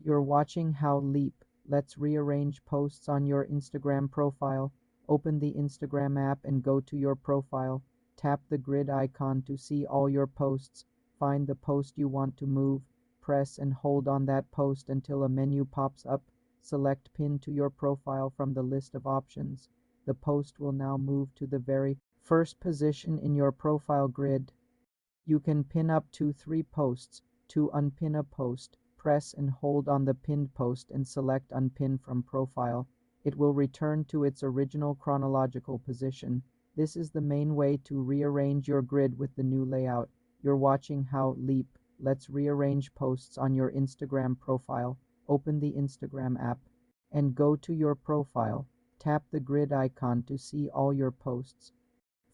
You're watching how Leap lets rearrange posts on your Instagram profile. Open the Instagram app and go to your profile. Tap the grid icon to see all your posts. Find the post you want to move. Press and hold on that post until a menu pops up. Select Pin to your profile from the list of options. The post will now move to the very first position in your profile grid. You can pin up to 3 posts. To unpin a post, press and hold on the pinned post and select Unpin from profile. It will return to its original chronological position. This is the main way to rearrange your grid with the new layout. You're watching how Leap lets rearrange posts on your Instagram profile. Open the Instagram app and go to your profile. Tap the grid icon to see all your posts.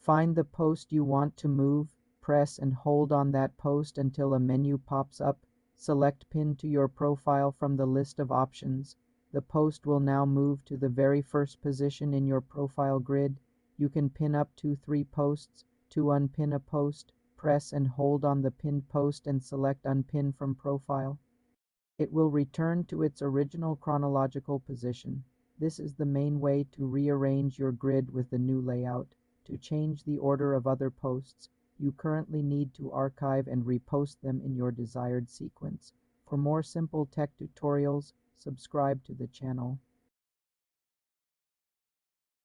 Find the post you want to move. Press and hold on that post until a menu pops up. Select Pin to your profile from the list of options. The post will now move to the very first position in your profile grid. You can pin up to 3 posts. To unpin a post, press and hold on the pinned post and select Unpin from profile. It will return to its original chronological position. This is the main way to rearrange your grid with the new layout. To change the order of other posts, you currently need to archive and repost them in your desired sequence. For more simple tech tutorials, subscribe to the channel.